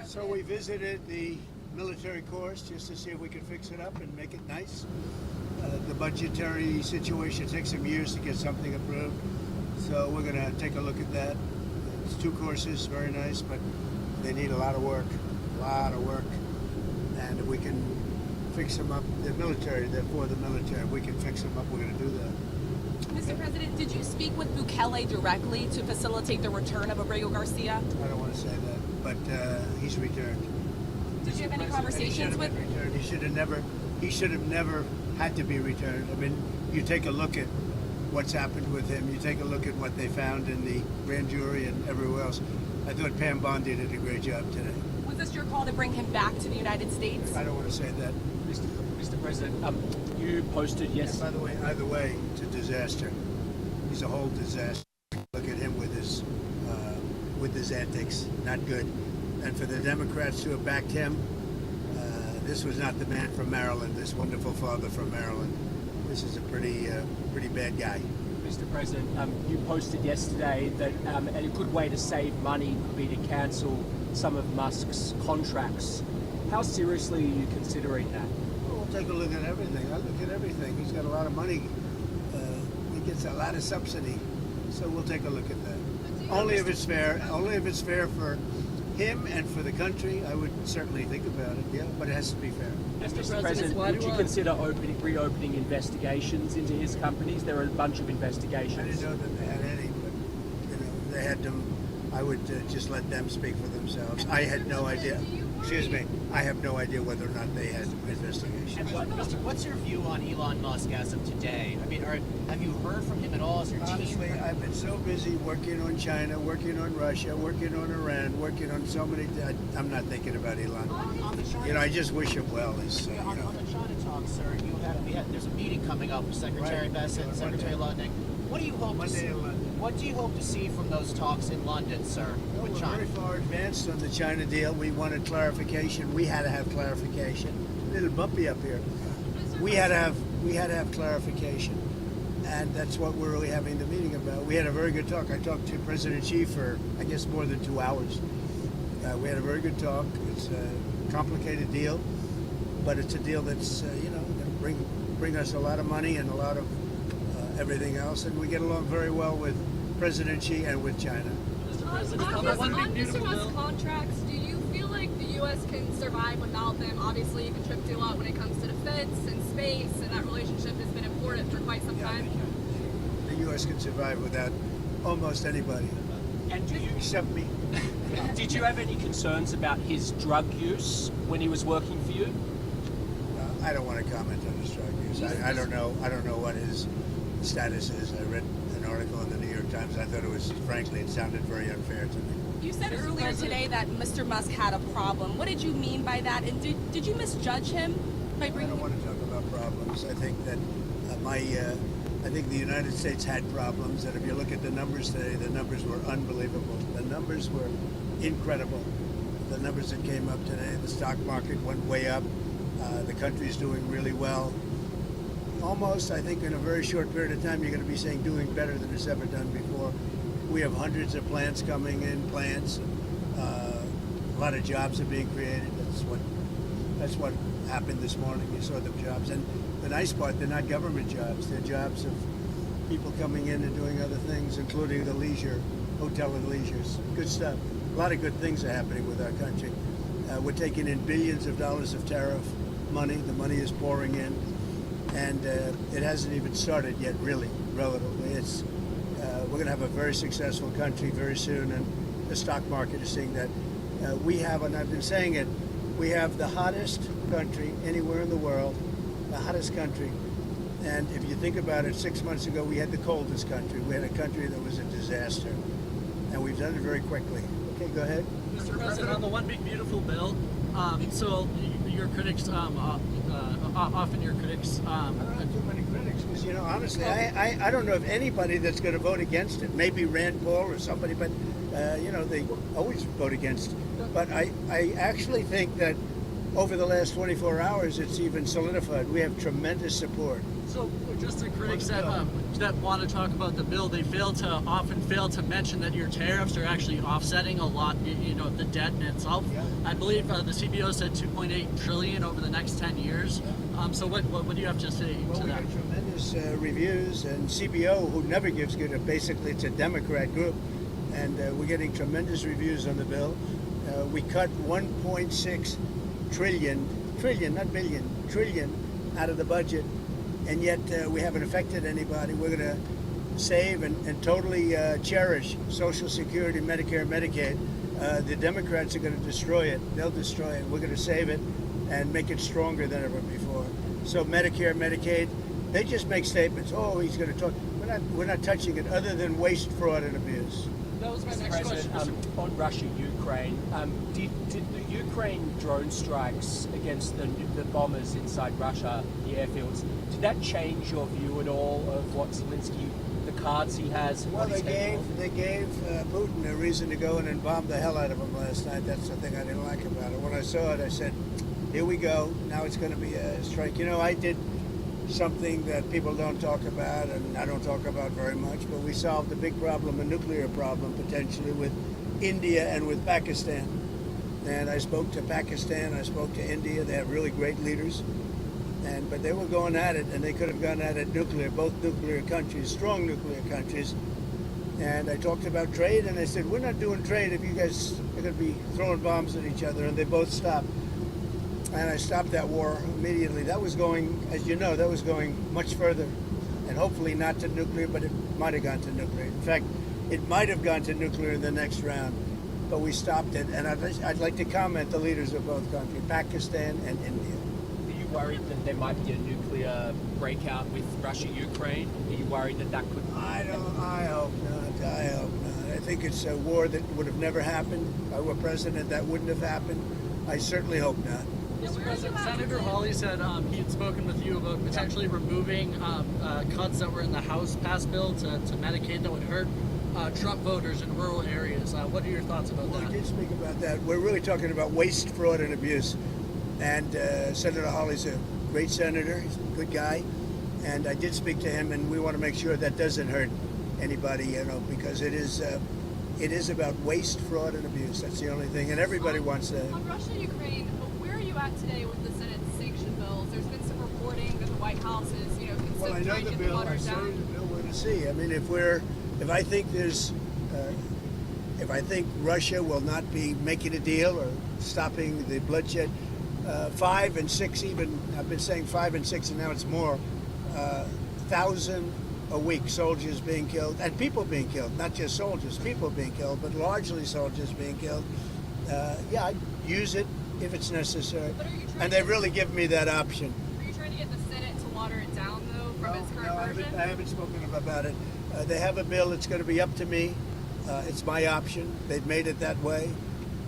So we visited the military course just to see if we could fix it up and make it nice. The budgetary situation takes some years to get something approved, so we're going to take a look at that. It's 2 courses, very nice, but they need a lot of work, and if we can fix them up, they're for the military. If we can fix them up, we're going to do that. Mr. President, did you speak with Bukele directly to facilitate the return of Abrego Garcia? I don't want to say that, but he's returned. Did you have any conversations with him? He should have never had to be returned. I mean, you take a look at what's happened with him. You take a look at what they found in the grand jury and everywhere else. I thought Pam Bondi did a great job today. Was this your call to bring him back to the United States? I don't want to say that. Mr. President, you posted yesterday. By the way, either way, it's a disaster. He's a whole disaster. Look at him with his antics. Not good. And for the Democrats to have backed him, this was not the man from Maryland, this wonderful father from Maryland. This is a pretty bad guy. Mr. President, you posted yesterday that a good way to save money would be to cancel some of Musk's contracts. How seriously are you considering that? Well, we'll take a look at everything. I look at everything. He's got a lot of money. He gets a lot of subsidy. So we'll take a look at that. Only if it's fair. Only if it's fair for him and for the country, I would certainly think about it, yeah, but it has to be fair. Mr. President, would you consider reopening investigations into his companies? There are a bunch of investigations. I didn't know that they had any, but they had them. I would just let them speak for themselves. I had no idea. Excuse me. I have no idea whether or not they had investigations. What's your view on Elon Musk as of today? I mean, have you heard from him at all? Is your team? Honestly, I've been so busy working on China, working on Russia, working on Iran, working on so many. I'm not thinking about Elon. I just wish him well. On the China talk, sir, there's a meeting coming up with Secretary Bessent and Secretary Ludnick. What do you hope to see? What do you hope to see from those talks in London, sir, with we're China? very far advanced on the China deal. We wanted clarification. We had to have clarification. A little bumpy up here. We had to have clarification, and that's what we're really having the meeting about. We had a very good talk. I talked to President Xi for, I guess, more than 2 hours. We had a very good talk. It's a complicated deal, but it's a deal that's going to bring us a lot of money and a lot of everything else, and we get along very well with President Xi and with China. On Mr. Musk's contracts, do you feel like the U.S. can survive without them? Obviously, you contribute a lot when it comes to defense and space, and that relationship has been important for quite some time. The U.S. can survive without almost anybody. And except me. Did you have any concerns about his drug use when he was working for you? I don't want to comment on his drug use. I don't know what his status is. I read an article in the New York Times. I thought it sounded very unfair to me. You said earlier today that Mr. Musk had a problem. What did you mean by that? And did you misjudge him by bringing? I don't want to talk about problems. I think that I think the United States had problems, and if you look at the numbers today, the numbers were unbelievable. The numbers were incredible. The numbers that came up today, the stock market went way up. The country's doing really well. Almost, I think, in a very short period of time, you're going to be saying doing better than it's ever done before. We have hundreds of plants coming in, a lot of jobs are being created. That's what happened this morning. You saw the jobs. And the nice part, they're not government jobs. They're jobs of people coming in and doing other things, including the leisure, hotel and leisures. Good stuff. A lot of good things are happening with our country. We're taking in billions of dollars of tariff money. The money is pouring in. And it hasn't even started yet, really, relatively. We're going to have a very successful country very soon, and the stock market is seeing that. We have, and I've been saying it, we have the hottest country anywhere in the world, the hottest country. And if you think about it, 6 months ago, we had the coldest country. We had a country that was a disaster. And we've done it very quickly. Okay, go ahead. Mr. President, on the One Big Beautiful Bill, so your critics, often your critics... I don't have too many critics, because, honestly, I don't know of anybody that's going to vote against it. Maybe Rand Paul or somebody, but, they always vote against it. But I actually think that over the last 24 hours, it's even solidified. We have tremendous support So just the critics that want to talk about the bill, they often fail to mention that your tariffs are actually offsetting a lot, the debt in itself. Yeah. I believe the CBO said 2.8 trillion over the next 10 years. So what do you have to say Well, to we that? got tremendous reviews, and CBO, who never gives good, basically it's a Democrat group, and we're getting tremendous reviews on the bill. We cut 1.6 trillion, not billion, trillion out of the budget, and yet we haven't affected anybody. We're going to save and totally cherish Social Security, Medicare, Medicaid. The Democrats are going to destroy it. They'll destroy it. We're going to save it and make it stronger than ever before. So Medicare, Medicaid, they just make statements. Oh, he's going to talk. We're not touching it other than waste, fraud, and abuse. That was my Mr. next President, question. on Russia, Ukraine, did the Ukraine drone strikes against the bombers inside Russia, the airfields, did that change your view at all of what Zelensky, the cards he has? Well, what he's capable of? they gave Putin a reason to go in and bomb the hell out of him last night. That's the thing I didn't like about it. When I saw it, I said, here we go. Now it's going to be a strike. I did something that people don't talk about, and I don't talk about very much, but we solved a big problem, a nuclear problem, potentially, with India and with Pakistan. And I spoke to Pakistan, I spoke to India. They have really great leaders. But they were going at it, and they could have gone at it nuclear, both nuclear countries, strong nuclear countries. And I talked about trade, and I said, we're not doing trade if you guys are going to be throwing bombs at each other, and they both stopped. And I stopped that war immediately. That was going, as you know, that was going much further, and hopefully not to nuclear, but it might have gone to nuclear. In fact, it might have gone to nuclear in the next round, but we stopped it. And I'd like to comment the leaders of both countries, Pakistan and India. Are you worried that there might be a nuclear breakout with Russia, Ukraine? Are you worried that could... I hope not. I hope not. I think it's a war that would have never happened. If I were president, that wouldn't have happened. I certainly hope not. Mr. President, Senator Hawley said he had spoken with you about potentially removing cuts that were in the House passed bill to Medicaid that would hurt Trump voters in rural areas. What are your thoughts about Well, that? we did speak about that. We're really talking about waste, fraud, and abuse. And Senator Hawley's a great senator. He's a good guy. And I did speak to him, and we want to make sure that doesn't hurt anybody, because it is about waste, fraud, and abuse. That's the only thing. And everybody wants that. On Russia, Ukraine, where are you at today with the Senate sanction bills? There's been some reporting that the White House is, Well, I know trying the to get the bill. I watered studied down. the bill. We're going to see. I mean, if I think if I think Russia will not be making a deal or stopping the bloodshed, 5 and 6 even. I've been saying 5 and 6, and now it's more. 1,000 a week, soldiers being killed, and people being killed. Not just soldiers, people being killed, but largely soldiers being killed. Yeah, I'd use it if it's necessary. But are you trying And to they've really given me that option. Are you trying to get the Senate to water it down, though, from its current version? I haven't spoken about it. They have a bill. It's going to be up to me. It's my option. They've made it that way,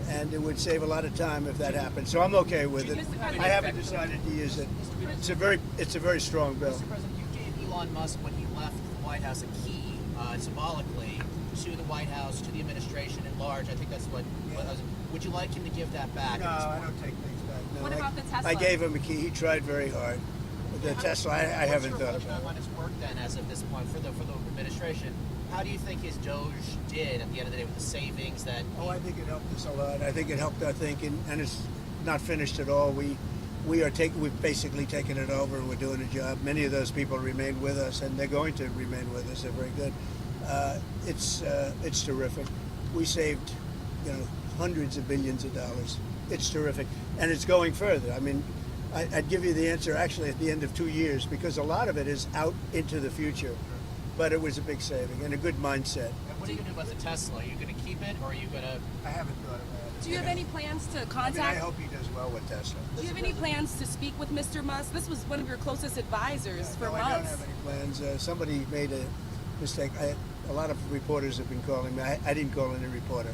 and it would save a lot of time if that happened. So I'm okay with it. I haven't decided to use it. It's a very strong bill. Mr. President, you gave Elon Musk, when he left the White House, a key, symbolically, to the White House, to the administration at large. I think that's what would you like him to give that back? No, I don't take things back. No, What about the Tesla? I gave him a key. He tried very hard. The Tesla, I haven't thought What's your about reflection on it. its work then, as of this point, for the administration? How do you think his Doge did at the end of the day with the savings that? Oh, I think it helped us a lot. I think it helped our thinking, and it's not finished at all. We've basically taken it over, and we're doing a job. Many of those people remain with us, and they're going to remain with us. They're very good. It's terrific. We saved, hundreds of billions of dollars. It's terrific, and it's going further. I mean, I'd give you the answer actually at the end of 2 years, because a lot of it is out into the future. But it was a big saving and a good mindset. And what are you going to do about the Tesla? Are you going to keep it, or are you going to? I haven't thought about it. Do you have any plans to I contact? hope he does well with Tesla. Do you have any plans to speak with Mr. Musk? This was one of your closest advisors for No, I don't months. have any plans. Somebody made a mistake. A lot of reporters have been calling me. I didn't call any reporter.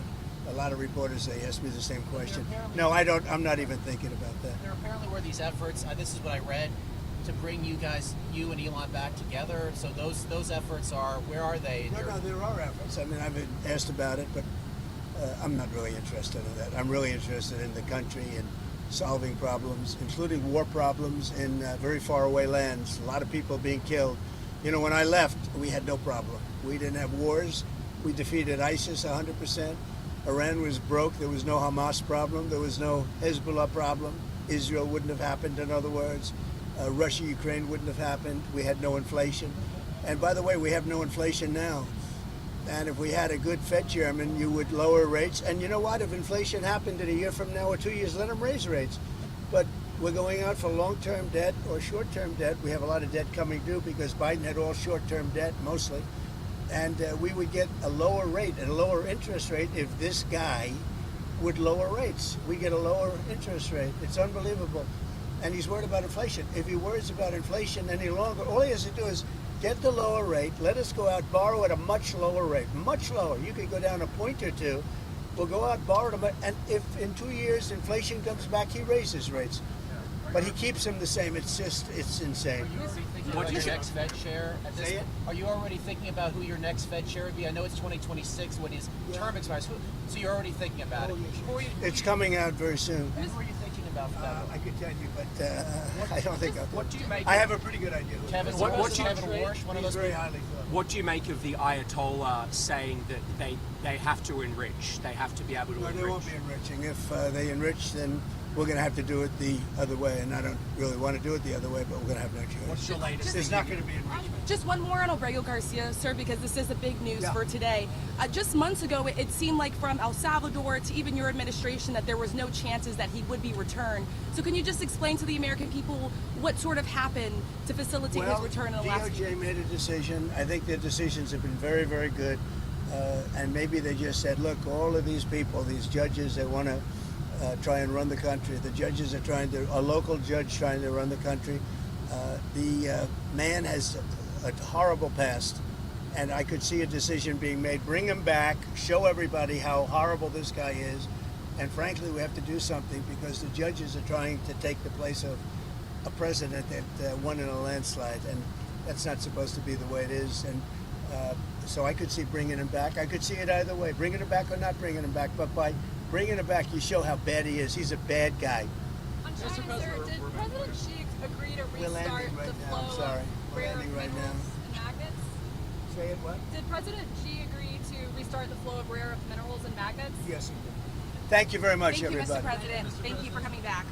A lot of reporters, they ask me the same question. No, I don't. I'm not even thinking about that. There apparently were these efforts. This is what I read, to bring you and Elon back together. So those efforts where are they? No, there are efforts. I mean, I've been asked about it, but I'm not really interested in that. I'm really interested in the country and solving problems, including war problems in very far away lands. A lot of people being killed. You know, when I left, we had no problem. We didn't have wars. We defeated ISIS 100%. Iran was broke. There was no Hamas problem. There was no Hezbollah problem. Israel wouldn't have happened, in other words. Russia, Ukraine wouldn't have happened. We had no inflation. And by the way, we have no inflation now. And if we had a good Fed chairman, you would lower rates. And you know what? If inflation happened in a year from now or 2 years, let them raise rates. But we're going out for long-term debt or short-term debt. We have a lot of debt coming due because Biden had all short-term debt, mostly. And we would get a lower rate and a lower interest rate if this guy would lower rates. We get a lower interest rate. It's unbelievable. And he's worried about inflation. If he worries about inflation any longer, all he has to do is get the lower rate, let us go out, borrow at a much lower rate, much lower. You could go down a point or two. We'll go out, borrow them, and if in 2 years inflation comes back, he raises rates. But he keeps them the same. It's insane. Are you already thinking about your next Fed chair? Are you already thinking about who your next Fed chair would be? I know it's 2026 when his term expires. So you're already thinking about it. It's coming out very soon. Who are you thinking about for that? I could tell you, but I don't think I'll do What do you make? I have a pretty good idea. Kevin, What Kevin Warsh, one of He's those very people? highly thought. What do you make of the Ayatollah saying that they have to enrich? They have to be able to No, enrich. they won't be enriching. If they enrich, then we're going to have to do it the other way. And I don't really want to do it the other way, but we're going to have no choice. What's your latest? There's not going to be enrichment. Just one more on Abrego Garcia, sir, because this is a big news for today. Just months ago, it seemed like from El Salvador to even your administration that there was no chances that he would be returned. So can you just explain to the American people what sort of happened to facilitate his return in the last few DOJ weeks? made a decision. I think their decisions have been very, very good. And maybe they just said, look, all of these people, these judges, they want to try and run the country. The judges are a local judge trying to run the country. The man has a horrible past, and I could see a decision being made. Bring him back, show everybody how horrible this guy is, and frankly, we have to do something because the judges are trying to take the place of a president that won in a landslide, and that's not supposed to be the way it is. And so I could see bringing him back. I could see it either way, bringing him back or not bringing him back. But by bringing him back, you show how bad he is. He's a bad guy. On China, sir, did President Xi agree to We're restart landing right the now. I'm flow sorry. of We're rare landing right minerals now. and magnets? Say it what? Did President Xi agree to restart the flow of rare earth minerals and magnets? Yes, he did. Thank you very much, Thank you, everybody. Mr. President. Thank you for coming back.